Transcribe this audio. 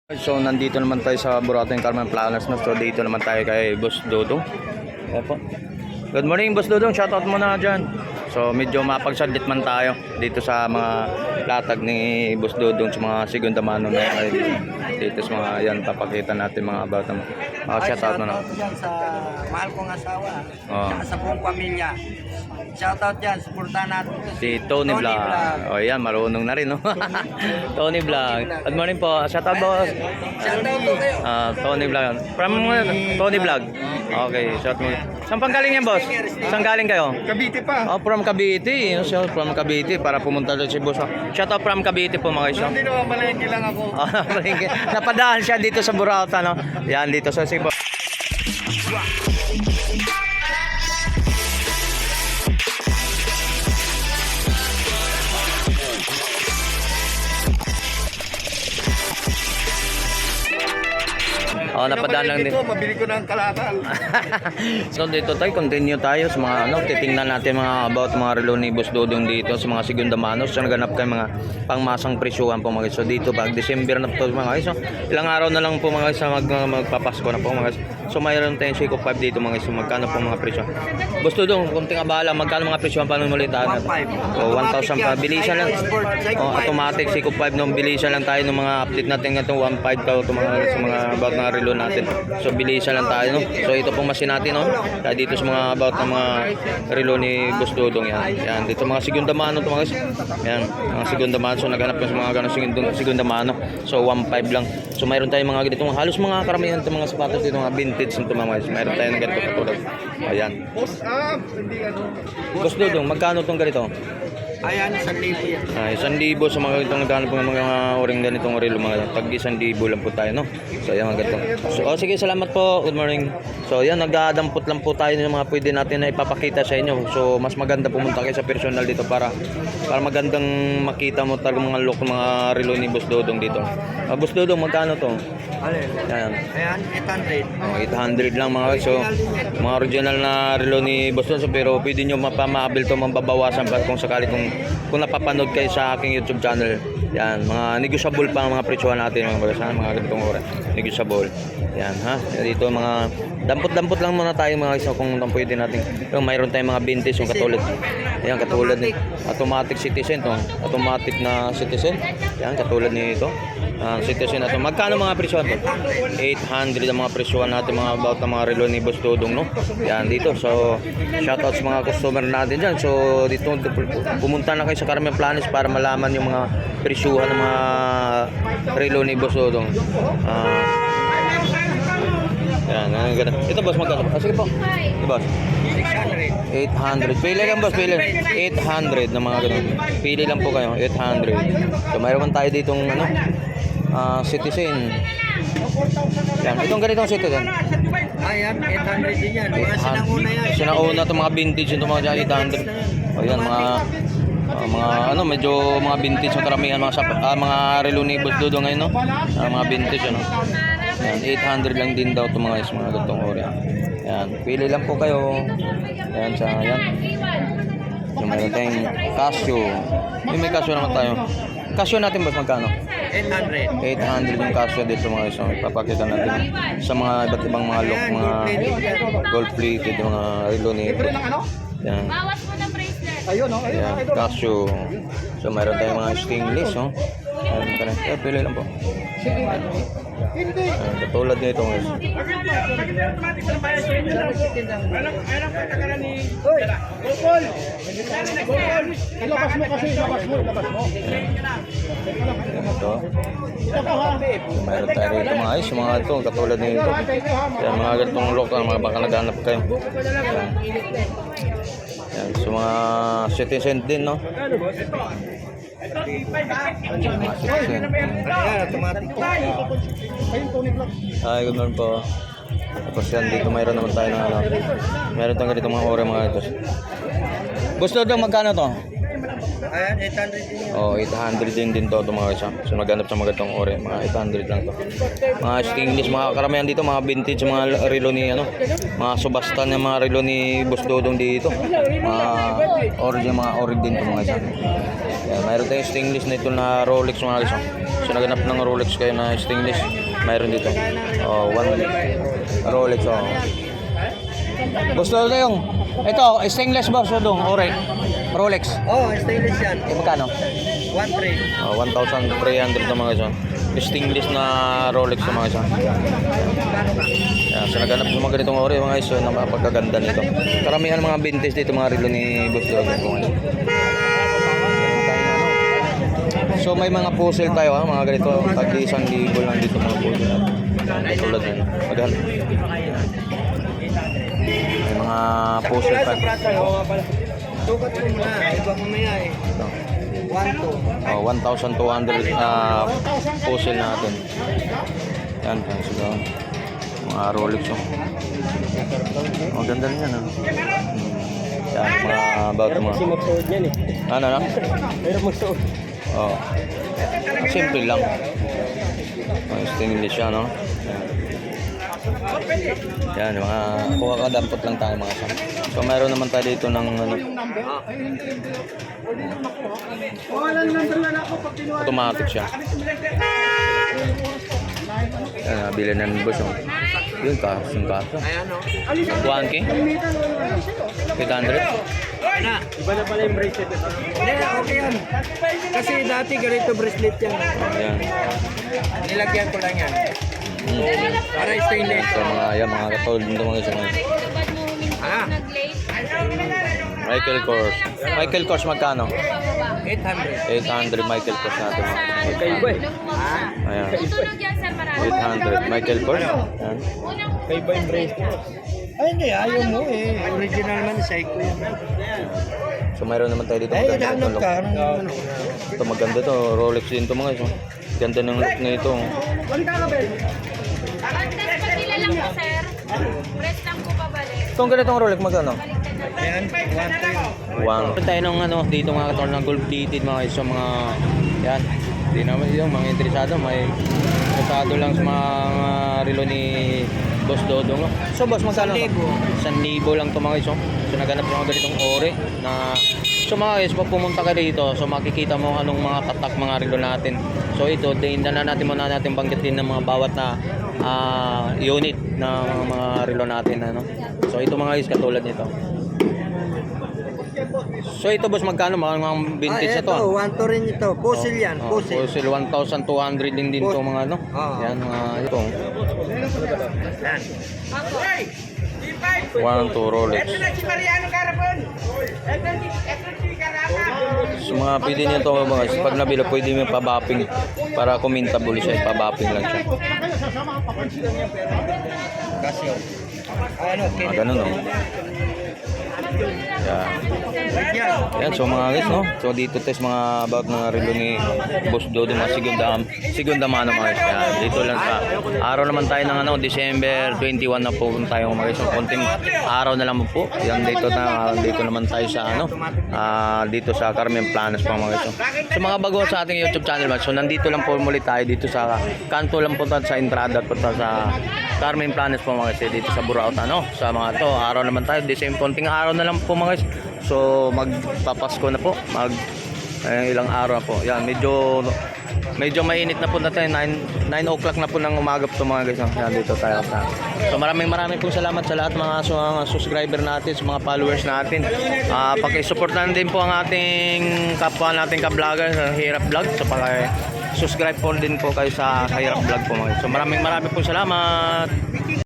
So nandito naman tayo sa Buraten Carmen Planas na. So dito naman tayo kay Boss Dodong. Ayan po. Good morning Boss Dodong, shoutout mo na dyan. So medyo mapagsadlit man tayo dito sa mga latag ni Boss Dodong sa mga segunda mano na dito sa mga yan, papakita natin mga about naman. Shoutout mo na. Shoutout dyan sa mahal kong asawa, Oh. sa buong pamilya. Shoutout dyan, supportahan natin ito. Si Tony Vlog. O yan, marunong na rin, no? Tony Vlog. Good morning po. Shoutout boss. Shoutout to kayo. Tony Vlog. From Tony Vlog. Okay, shout mo. Saan pang galing yan, boss? Saan galing kayo? Cavite pa. Oh, from Cavite. So, from Cavite para pumunta doon si boss. Shoutout from Cavite po mga iso. Hindi naman malengke lang ako. Napadaan siya dito sa Burauta, no? Yan, dito sa Cebu. Oh, napadaan lang din. Mabili ko ng kalakal. So dito tayo, continue tayo sa mga ano, titingnan natin mga about mga relo ni Boss Dodong dito sa mga segunda manos. So naganap kayo mga pangmasang presyuhan po mga iso dito pag December na po mga iso. Ilang araw na lang po mga iso magpapasko na po mga iso. So mayroon tayong Seiko 5 dito mga iso. Magkano po mga presyo? Boss Dodong, kung tinga bahala, magkano mga presyuhan pa nung malitaan? 1,500. O 1,000 pa. Bilisan lang. O automatic Seiko 5 nung bilisan lang tayo ng mga update natin itong 1,500 daw itong mga sa mga about mga relo natin. So bilisan lang tayo, no. So ito pong machine natin, no. Kaya dito sa mga about ng mga relo ni Boss Dodong yan. Yan dito mga segunda mano to mga guys. Yan, mga segunda mano. So naghanap ko sa mga ganung segunda mano. So 1,500 lang. So mayroon tayong mga ganito, halos mga karamihan ng mga sapatos dito, mga vintage nito mga guys. Mayroon tayong ganito katulad. Ayan. Boss Dodong, magkano tong ganito? Ayan, 1,000 yan. Ay, 1,000 sa mga ganitong naghanap ng mga oring ganitong relo mga tag 1,000 lang po tayo, no. So ayan mga ganito. So sige, salamat po. Good morning. So ayan, nagdadampot lang po tayo ng mga pwede natin na ipapakita sa inyo. So mas maganda pumunta kayo sa personal dito para magandang makita mo talaga mga look ng mga relo ni Boss Dodong dito. Boss Dodong, magkano to? Alin? Ayan. Ayan, 800. 800 lang mga guys. So mga original na relo ni Boss Dodong, pero pwede nyo mapamabil to, mababawasan pa kung sakali kung napapanood kayo sa aking YouTube channel. Yan, mga negotiable pa ang mga presyohan natin mga guys, mga ganitong oras. Negotiable. Yan, ha. Dito mga dampot-dampot lang muna tayo mga guys kung pwede natin. Yung mayroon tayong mga vintage yung katulad. Yan, katulad ni automatic Citizen to. Automatic na Citizen. Yan, katulad nito. Citizen na to. Magkano mga presyohan to? 800 ang mga presyohan natin mga about ng mga relo ni Boss Dodong, no. Yan dito. So shoutout sa mga customer natin diyan. So dito pumunta na kayo sa Carmen Planas para malaman yung mga presyuhan ng mga relo ni Boss Dodong. Yan, ito boss, magkano? Sige po. Ito boss. 800. Pili lang boss, pili. 800 na mga ganun. Pili lang po kayo, 800. So mayroon tayo ditong ano, Citizen. Yan, itong ganitong Citizen. Ayan, 800 din yan. Mga sinanguna yan. Sinanguna itong mga vintage itong mga 800. O yan, mga ano, medyo mga vintage ang karamihan mga relo ni Boss Dodong ngayon, no. Mga vintage ano. Yan, 800 lang din daw itong mga ganitong ori. Yan, pili lang po kayo. Yan, sa yan. So, mayroon tayong Casio. May Casio naman tayo. Casio natin ba magkano? 800. 800 yung Casio dito mga iso. Ipapakita natin sa mga iba't ibang mga look, mga gold plated, mga relo ni ito. Yan. Bawas mo ng bracelet. Ayun, no? Yan, Casio. So mayroon tayong mga stainless, oh. Ayan, pili lang po. Katulad nito guys. Ilabas mo kasi, ilabas mo. Ito. So, mayroon tayo rito mga ayos, mga ito, katulad nito. Yan, mga ganitong look, mga baka naghanap kayo. Yan. Yan, so mga Citizen din, no? Mga Citizen. Hi, good morning po. Tapos yan, dito mayroon naman tayo ng ano. Mayroon tayong ganito mga ore mga ito. Boss Dodong, magkano to? Ayan, 800 din yan. Oh, 800 din to mga isa. So naghanap sa mga itong ore, mga 800 lang to. Mga stainless, mga karamihan dito, mga vintage, mga relo ni ano, mga subasta ng mga relo ni Boss Dodong dito. Mga origin din to mga isa. Yan, mayroon tayong stainless na ito na Rolex mga guys. So naganap ng Rolex kayo na stainless, mayroon dito. Oh, one Rolex oh. Gusto ko yung ito, stainless box dong, ore. Rolex. Oh, stainless yan. Magkano? 1.3. Oh, 1,300 na mga guys. Stainless na Rolex na mga guys. Yan, so naganap sa mga ganitong ore mga guys, so napakaganda nito. Karamihan mga vintage dito mga relo ni Boss Dodo. So may mga puzzle tayo ha, mga ganito, tag 1,000 lang dito mga puzzle. Tulad yan. Maghan. May mga puzzle pa. Tukat mo na, iba mamaya eh. 1.2. Oh, 1,200 puzzle natin. Yan, so, mga Rolex oh. Ang ganda rin yan. Yan, mga about mga... Ano na? Meron mo suot. Oh. Simple lang. Stainless siya, no? Yan, mga kuha-kadampot lang tayo mga kasama. So, mayroon naman tayo dito ng ano, automatic siya. Yan, nabili na ng boss. Yun ka, yung kaso. Ayan o. 1K? 800? Na. Iba na pala yung bracelet. Hindi, okay yan. Kasi dati ganito bracelet yan. Ayan. Nilagyan ko lang yan. Para stainless. So, mga katulad nito mga kasama. Ah. Michael Kors. Michael Kors magkano? 800. 800 Michael Kors natin mga. Magkaiba eh. Ayan. Tutunog yan sa marami. 800 Michael Kors. Ayan. Kaiba yung bracelet. Ay, hindi. Ayaw mo eh. Original man, psycho yan. So mayroon naman tayo dito Ay, maganda hanap ito. ka. Ano? Ito maganda to, Rolex din to mga guys. Oh. Ganda ng look na ito. Contest pa sila lang po, sir. Press lang po pabalik. Itong ganitong Rolex magkano? Yan, 1.2. Meron tayo ng ano dito mga katulad ng gold plated mga guys. So mga yan. Hindi naman yung mga interesado, may interesado lang sa mga relo ni Boss Dodong. No? So boss, magkano? 1,000 lang to mga guys. Oh. So naganap ng mga ganitong ore na so mga guys, pag pumunta ka dito, so makikita mo anong mga patak mga relo natin. So ito, din na natin muna natin banggitin ng mga bawat na unit na mga relo natin ano. So ito mga guys, katulad nito. So ito boss, magkano mga vintage na to? Ito, 1.2 rin ito. Puzzle yan, puzzle. Puzzle 1,200 din to mga ano. Yan mga ito. Yan. 1, 2 Rolex. So mga pwede niyo to mga guys, pag nabila pwede mo pa-bapping para kumintable siya, pa-bapping lang siya. Casio. Ano, Mga ganun no. Yan. Yan, so mga guys no. So dito test mga about mga relo ni Boss Dodo, mga segunda mano mga guys. Yan, dito lang sa araw naman tayo ng ano, December 21 na po tayo mga guys. So konting araw na lang po. Yan dito naman tayo sa ano, dito sa Carmen Planas po mga guys. So mga bago sa ating YouTube channel, so nandito lang po muli tayo dito sa kanto lang po tayo sa entrada po tayo sa Carmen Planas po mga guys, dito sa Burao ano. Sa mga to, araw naman tayo, December, konting araw na lang po mga guys. So magpapasko na po, ilang araw po. Yan, medyo mainit na po natin, 9 o'clock na po ng umaga po mga guys. Yan, dito tayo sa. So maraming pong salamat sa lahat mga subscriber natin, sa mga followers natin. Paki-supportan din po ang ating kapwa nating ka-vlogger sa Hirap Vlog. So subscribe po din po kayo sa Hirap Vlog po mga guys. So maraming pong salamat.